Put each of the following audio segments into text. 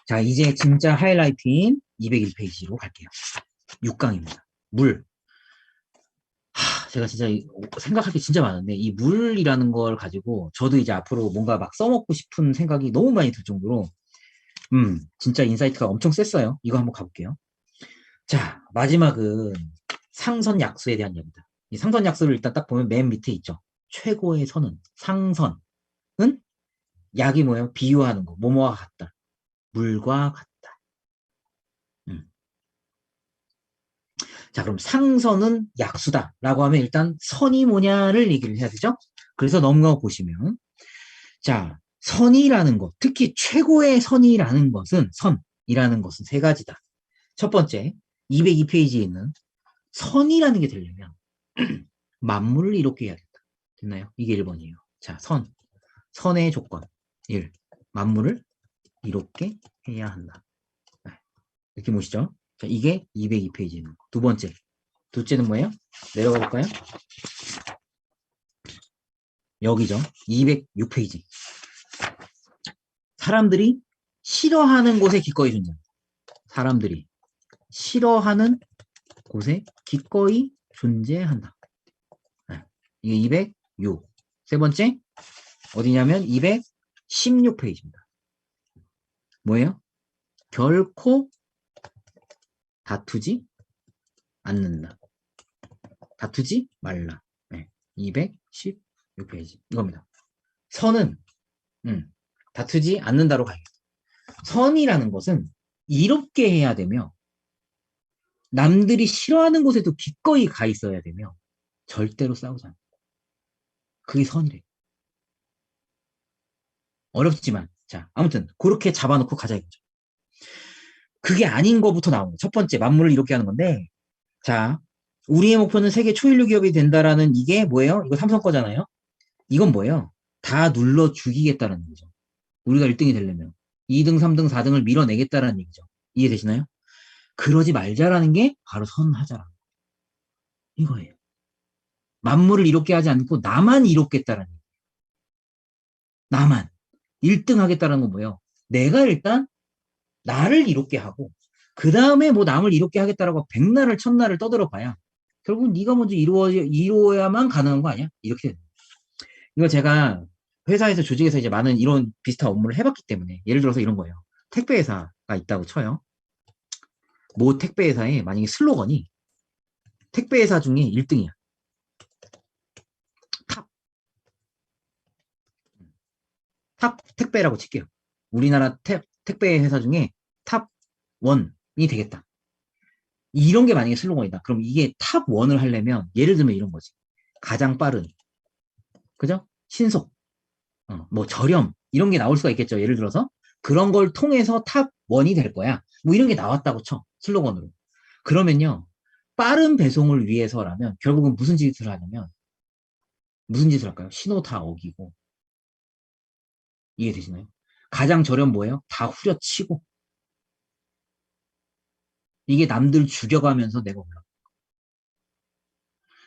자, 이제 진짜 하이라이트인 201페이지로 갈게요. 6강입니다. 물. 제가 진짜 생각할 게 진짜 많은데 이 물이라는 걸 가지고 저도 이제 앞으로 뭔가 막 써먹고 싶은 생각이 너무 많이 들 정도로 진짜 인사이트가 엄청 셌어요. 이거 한번 가볼게요. 자, 마지막은 상선약수에 대한 이야기입니다. 이 상선약수를 일단 딱 보면 맨 밑에 있죠. 최고의 선은 상선은 약이 뭐예요? 비유하는 거. 뭐뭐와 같다. 물과 같다. 자, 그럼 상선은 약수다 라고 하면 일단 선이 뭐냐를 얘기를 해야 되죠. 그래서 넘어가 보시면 자, 선이라는 것, 특히 최고의 선이라는 것은 세 가지다. 첫 번째, 202페이지에 있는 선이라는 게 되려면 만물을 이롭게 해야겠다. 됐나요? 이게 1번이에요. 자, 선의 조건 1. 만물을 이롭게 해야 한다. 이렇게 보시죠. 자, 이게 202페이지에 있는 거. 두 번째, 둘째는 뭐예요? 내려가 볼까요? 여기죠. 206페이지. 사람들이 싫어하는 곳에 기꺼이 존재한다. 사람들이 싫어하는 곳에 기꺼이 존재한다. 이게 206. 세 번째, 어디냐면 216페이지입니다. 뭐예요? 결코 다투지 않는다. 다투지 말라. 216페이지. 이겁니다. 선은, 다투지 않는다로 가야겠다. 선이라는 것은 이롭게 해야 되며, 남들이 싫어하는 곳에도 기꺼이 가 있어야 되며, 절대로 싸우지 않는다. 그게 선이래. 어렵지만, 자, 아무튼, 그렇게 잡아놓고 가자 이거죠. 그게 아닌 거부터 나오는 거예요. 첫 번째, 만물을 이롭게 하는 건데, 자, 우리의 목표는 세계 초일류 기업이 된다라는 이게 뭐예요? 이거 삼성 거잖아요? 이건 뭐예요? 다 눌러 죽이겠다는 얘기죠. 우리가 1등이 되려면. 2등, 3등, 4등을 밀어내겠다는 얘기죠. 이해되시나요? 그러지 말자라는 게 바로 선하자라. 이거예요. 만물을 이롭게 하지 않고 나만 이롭겠다라는 얘기예요. 나만. 1등 하겠다는 건 뭐예요? 내가 일단 나를 이롭게 하고 그 다음에 뭐 남을 이롭게 하겠다라고 백날을 천날을 떠들어봐야 결국 네가 먼저 이루어야만 가능한 거 아니야? 이렇게 되는 거예요. 이거 제가 회사에서 조직에서 이제 많은 이런 비슷한 업무를 해봤기 때문에 예를 들어서 이런 거예요. 택배 회사가 있다고 쳐요. 모 택배 회사에 만약에 슬로건이 택배 회사 중에 1등이야. 탑. 탑 택배라고 칠게요. 우리나라 택배 회사 중에 탑 1이 되겠다. 이런 게 만약에 슬로건이다. 그럼 이게 탑 1을 하려면 예를 들면 이런 거지. 가장 빠른, 그죠? 신속, 뭐 저렴 이런 게 나올 수가 있겠죠. 예를 들어서 그런 걸 통해서 탑 1이 될 거야. 뭐 이런 게 나왔다고 쳐. 슬로건으로. 그러면요. 빠른 배송을 위해서라면 결국은 무슨 짓을 하냐면 무슨 짓을 할까요? 신호 다 어기고 이해되시나요? 가장 저렴 뭐예요? 다 후려치고 이게 남들 죽여가면서 내가 올라.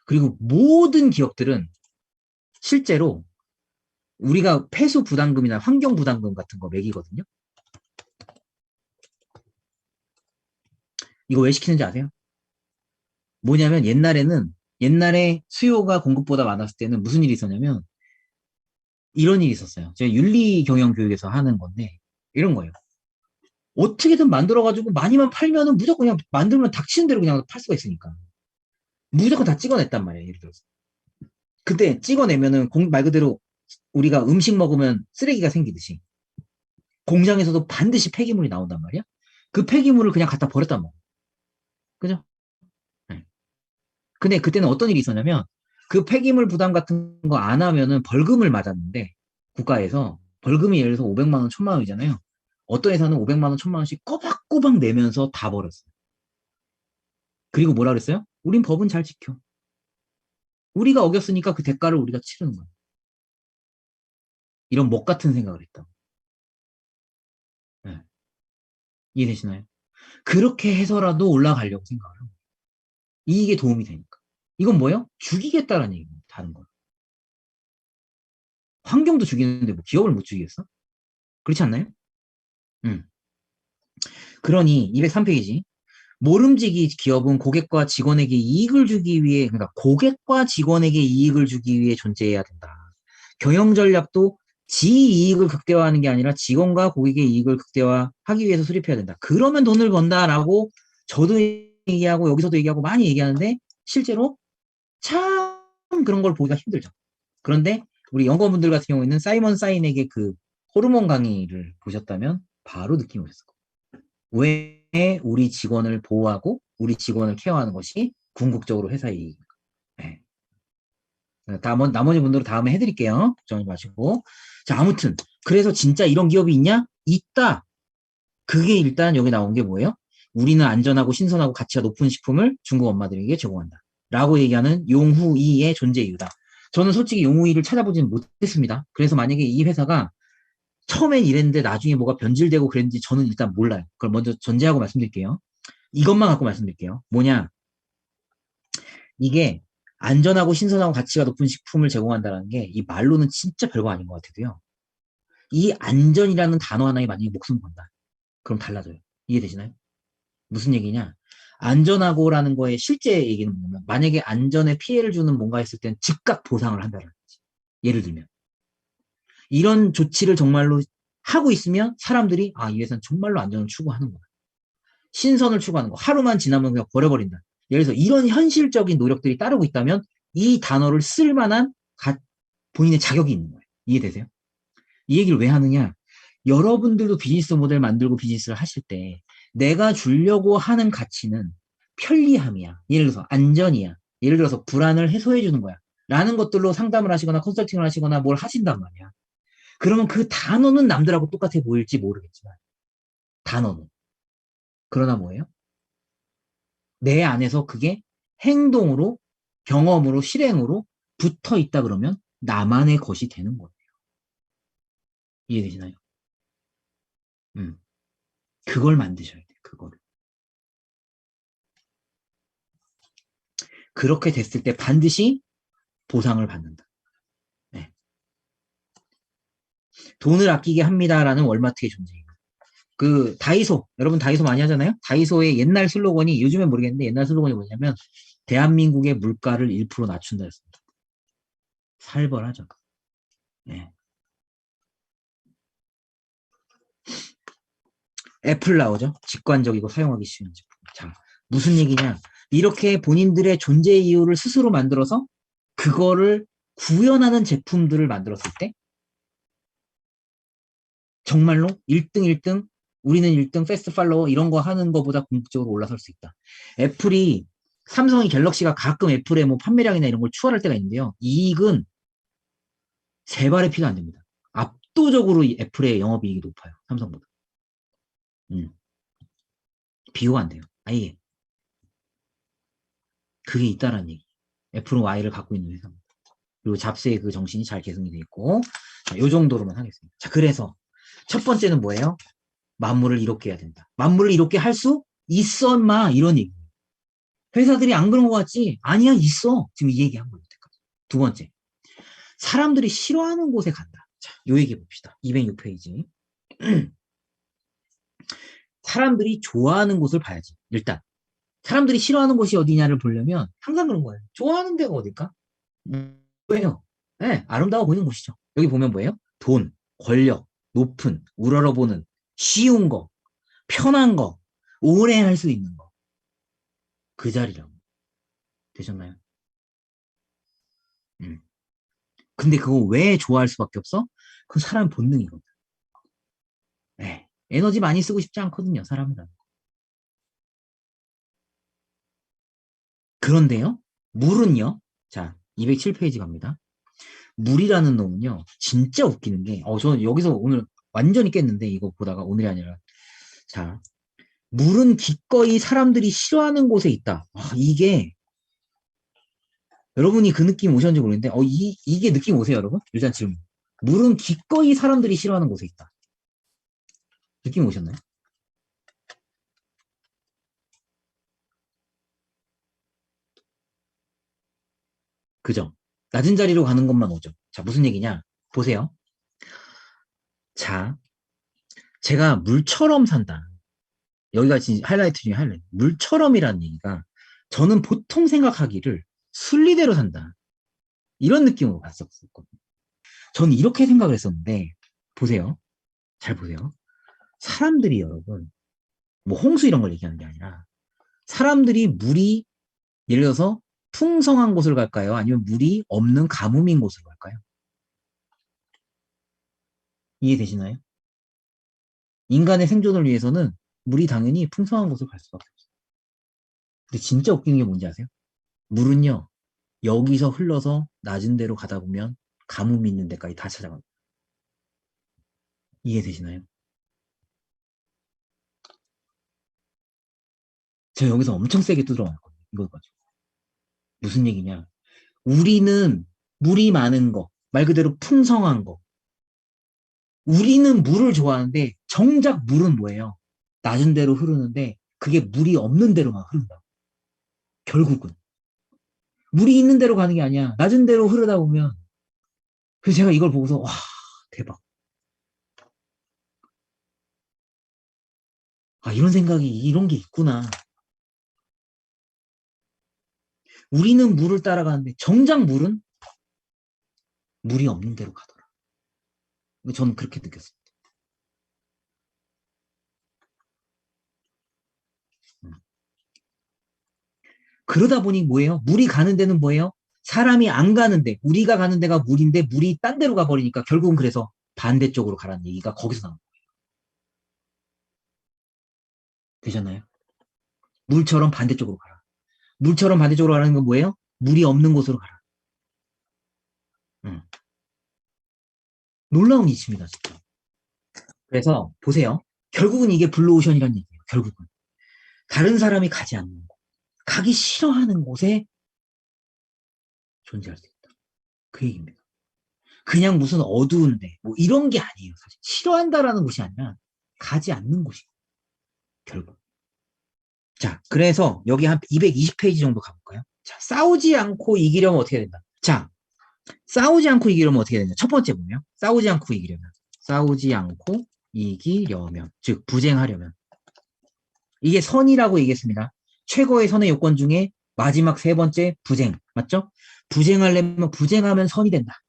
그리고 모든 기업들은 실제로 우리가 폐수 부담금이나 환경 부담금 같은 거 매기거든요. 이거 왜 시키는지 아세요? 뭐냐면 옛날에 수요가 공급보다 많았을 때는 무슨 일이 있었냐면 이런 일이 있었어요. 제가 윤리 경영 교육에서 하는 건데 이런 거예요. 어떻게든 만들어가지고 많이만 팔면은 무조건 그냥 만들면 닥치는 대로 그냥 팔 수가 있으니까 무조건 다 찍어냈단 말이에요. 예를 들어서 그때 찍어내면은 말 그대로 우리가 음식 먹으면 쓰레기가 생기듯이 공장에서도 반드시 폐기물이 나온단 말이야. 그 폐기물을 그냥 갖다 버렸단 말이야. 그죠? 네. 근데 그때는 어떤 일이 있었냐면 그 폐기물 부담 같은 거 안 하면은 벌금을 맞았는데 국가에서 벌금이 예를 들어서 500만 원, 1000만 원이잖아요. 어떤 회사는 500만 원, 1000만 원씩 꼬박꼬박 내면서 다 벌었어요. 그리고 뭐라 그랬어요? 우린 법은 잘 지켜. 우리가 어겼으니까 그 대가를 우리가 치르는 거야. 이런 목 같은 생각을 했다. 네. 이해되시나요? 그렇게 해서라도 올라가려고 생각을 하고 이게 도움이 되니까. 이건 뭐예요? 죽이겠다라는 얘기입니다. 다른 거. 환경도 죽이는데 뭐 기업을 못 죽이겠어? 그렇지 않나요? 응. 그러니 203페이지. 모름지기 기업은 고객과 직원에게 이익을 주기 위해, 그러니까 고객과 직원에게 이익을 주기 위해 존재해야 된다. 경영 전략도 지 이익을 극대화하는 게 아니라 직원과 고객의 이익을 극대화하기 위해서 수립해야 된다. 그러면 돈을 번다라고 저도 얘기하고 여기서도 얘기하고 많이 얘기하는데 실제로 참 그런 걸 보기가 힘들죠. 그런데 우리 연구원분들 같은 경우에는 사이먼 사인에게 그 호르몬 강의를 보셨다면 바로 느낌이 오셨을 거예요. 왜 우리 직원을 보호하고 우리 직원을 케어하는 것이 궁극적으로 회사의 이익입니까? 네. 나머지 분들은 다음에 해드릴게요. 걱정하지 마시고. 자, 아무튼 그래서 진짜 이런 기업이 있냐? 있다. 그게 일단 여기 나온 게 뭐예요? 우리는 안전하고 신선하고 가치가 높은 식품을 중국 엄마들에게 제공한다. 라고 얘기하는 용후이의 존재 이유다. 저는 솔직히 용후이를 찾아보지는 못했습니다. 그래서 만약에 이 회사가 처음엔 이랬는데 나중에 뭐가 변질되고 그랬는지 저는 일단 몰라요. 그걸 먼저 전제하고 말씀드릴게요. 이것만 갖고 말씀드릴게요. 뭐냐? 이게 안전하고 신선하고 가치가 높은 식품을 제공한다는 게 이 말로는 진짜 별거 아닌 것 같아도요. 이 안전이라는 단어 하나에 만약에 목숨 건다. 그럼 달라져요. 이해되시나요? 무슨 얘기냐? 안전하고라는 거의 실제 얘기는 뭐냐면 만약에 안전에 피해를 주는 뭔가 했을 땐 즉각 보상을 한다는 거지. 예를 들면 이런 조치를 정말로 하고 있으면 사람들이 이 회사는 정말로 안전을 추구하는 거야. 신선을 추구하는 거. 하루만 지나면 그냥 버려버린다. 예를 들어서 이런 현실적인 노력들이 따르고 있다면 이 단어를 쓸 만한 본인의 자격이 있는 거예요. 이해되세요? 이 얘기를 왜 하느냐? 여러분들도 비즈니스 모델 만들고 비즈니스를 하실 때 내가 주려고 하는 가치는 편리함이야. 예를 들어서 안전이야. 예를 들어서 불안을 해소해 주는 거야. 라는 것들로 상담을 하시거나 컨설팅을 하시거나 뭘 하신단 말이야. 그러면 그 단어는 남들하고 똑같아 보일지 모르겠지만 단어는. 그러나 뭐예요? 내 안에서 그게 행동으로 경험으로 실행으로 붙어 있다 그러면 나만의 것이 되는 거예요. 이해되시나요? 그걸 만드셔야 돼요. 그거를. 그렇게 됐을 때 반드시 보상을 받는다. 네. 돈을 아끼게 합니다라는 월마트의 존재예요. 그 다이소, 여러분 다이소 많이 하잖아요? 다이소의 옛날 슬로건이 요즘엔 모르겠는데 옛날 슬로건이 뭐냐면 대한민국의 물가를 1% 낮춘다였습니다. 살벌하죠. 네. 애플 나오죠? 직관적이고 사용하기 쉬운 제품. 자, 무슨 얘기냐? 이렇게 본인들의 존재 이유를 스스로 만들어서 그거를 구현하는 제품들을 만들었을 때 정말로 1등 1등 우리는 1등 패스트 팔로워 이런 거 하는 거보다 궁극적으로 올라설 수 있다. 애플이 삼성이 갤럭시가 가끔 애플의 뭐 판매량이나 이런 걸 추월할 때가 있는데요. 이익은 세 발의 피가 안 됩니다. 압도적으로 애플의 영업이익이 높아요. 삼성보다. 비교가 안 돼요. 아예. 그게 있다라는 얘기. 애플은 Y를 갖고 있는 회사입니다. 그리고 잡스의 그 정신이 잘 계승이 돼 있고, 자, 요 정도로만 하겠습니다. 자, 그래서 첫 번째는 뭐예요? 만물을 이롭게 해야 된다. 만물을 이롭게 할 수 있어, 인마. 이런 얘기. 회사들이 안 그런 것 같지? 아니야, 있어. 지금 이 얘기한 거예요. 두 번째. 사람들이 싫어하는 곳에 간다. 자, 요 얘기 봅시다. 206페이지. 사람들이 좋아하는 곳을 봐야지. 일단. 사람들이 싫어하는 곳이 어디냐를 보려면 항상 그런 거예요. 좋아하는 데가 어딜까? 뭐예요? 네, 아름다워 보이는 곳이죠. 여기 보면 뭐예요? 돈, 권력, 높은, 우러러보는, 쉬운 거, 편한 거, 오래 할 수 있는 거. 그 자리라고. 되셨나요? 근데 그거 왜 좋아할 수밖에 없어? 그 사람 본능이거든. 네, 에너지 많이 쓰고 싶지 않거든요, 사람은. 그런데요, 물은요, 자, 207페이지 갑니다. 물이라는 놈은요, 진짜 웃기는 게, 저는 여기서 오늘 완전히 깼는데, 이거 보다가 오늘이 아니라. 자, 물은 기꺼이 사람들이 싫어하는 곳에 있다. 이게, 여러분이 그 느낌 오셨는지 모르겠는데, 이게 느낌 오세요, 여러분? 일단 질문. 물은 기꺼이 사람들이 싫어하는 곳에 있다. 느낌 오셨나요? 그죠? 낮은 자리로 가는 것만 오죠. 자, 무슨 얘기냐? 보세요. 자, 제가 물처럼 산다. 여기가 진짜 하이라이트 중에 하이라이트. 물처럼이라는 얘기가 저는 보통 생각하기를 순리대로 산다. 이런 느낌으로 봤었거든요. 저는 이렇게 생각을 했었는데, 보세요. 잘 보세요. 사람들이 여러분, 뭐 홍수 이런 걸 얘기하는 게 아니라, 사람들이 물이, 예를 들어서 풍성한 곳을 갈까요? 아니면 물이 없는 가뭄인 곳으로 갈까요? 이해되시나요? 인간의 생존을 위해서는 물이 당연히 풍성한 곳을 갈 수밖에 없어요. 근데 진짜 웃기는 게 뭔지 아세요? 물은요, 여기서 흘러서 낮은 데로 가다 보면 가뭄이 있는 데까지 다 찾아갑니다. 이해되시나요? 제가 여기서 엄청 세게 두드러 맞거든요. 이거 가지고. 무슨 얘기냐? 우리는 물이 많은 거, 말 그대로 풍성한 거. 우리는 물을 좋아하는데 정작 물은 뭐예요? 낮은 데로 흐르는데 그게 물이 없는 데로만 흐른다. 결국은. 물이 있는 데로 가는 게 아니야. 낮은 데로 흐르다 보면. 그래서 제가 이걸 보고서 와, 대박. 아, 이런 생각이 이런 게 있구나. 우리는 물을 따라가는데 정작 물은 물이 없는 데로 가더라. 저는 그렇게 느꼈습니다. 그러다 보니 뭐예요? 물이 가는 데는 뭐예요? 사람이 안 가는데, 우리가 가는 데가 물인데 물이 딴 데로 가버리니까 결국은 그래서 반대쪽으로 가라는 얘기가 거기서 나온 거예요. 되셨나요? 물처럼 반대쪽으로 가라. 물처럼 반대쪽으로 가라는 건 뭐예요? 물이 없는 곳으로 가라. 음. 놀라운 이치입니다, 진짜. 그래서 보세요. 결국은 이게 블루오션이라는 얘기예요. 결국은. 다른 사람이 가지 않는 곳, 가기 싫어하는 곳에 존재할 수 있다. 그 얘기입니다. 그냥 무슨 어두운데 뭐 이런 게 아니에요. 사실 싫어한다라는 곳이 아니라 가지 않는 곳이고 결국. 자, 그래서 여기 한 220페이지 정도 가볼까요? 자, 싸우지 않고 이기려면 어떻게 해야 된다? 자, 싸우지 않고 이기려면 어떻게 해야 된다? 첫 번째 보면 싸우지 않고 이기려면, 싸우지 않고 이기려면, 즉 부쟁하려면, 이게 선이라고 얘기했습니다. 최고의 선의 요건 중에 마지막 세 번째 부쟁, 맞죠? 부쟁하려면, 부쟁하면 선이 된다.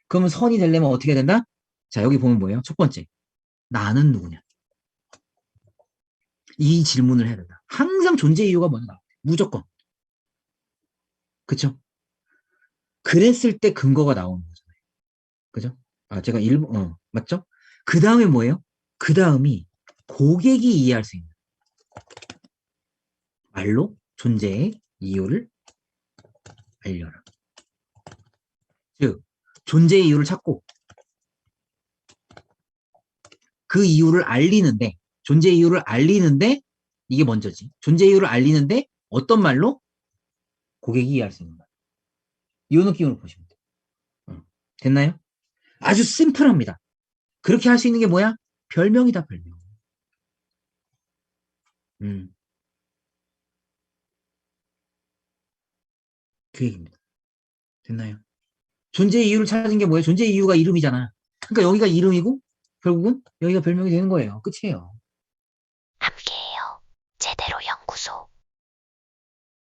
그러면 선이 되려면 어떻게 된다? 자, 여기 보면 뭐예요? 첫 번째, 나는 누구냐? 이 질문을 해야 된다. 항상 존재 이유가 먼저 나와. 무조건. 그쵸? 그랬을 때 근거가 나오는 거잖아요. 그죠? 아, 제가 맞죠? 그 다음에 뭐예요? 그 다음이 고객이 이해할 수 있는 말로 존재의 이유를 알려라. 즉, 존재의 이유를 찾고 그 이유를 알리는데, 존재의 이유를 알리는데, 이게 먼저지. 존재의 이유를 알리는데 어떤 말로? 고객이 이해할 수 있는 말. 이 느낌으로 보시면 돼요. 됐나요? 아주 심플합니다. 그렇게 할 수 있는 게 뭐야? 별명이다, 별명. 그 얘기입니다. 됐나요? 존재의 이유를 찾은 게 뭐예요? 존재의 이유가 이름이잖아. 그러니까 여기가 이름이고 결국은 여기가 별명이 되는 거예요. 끝이에요.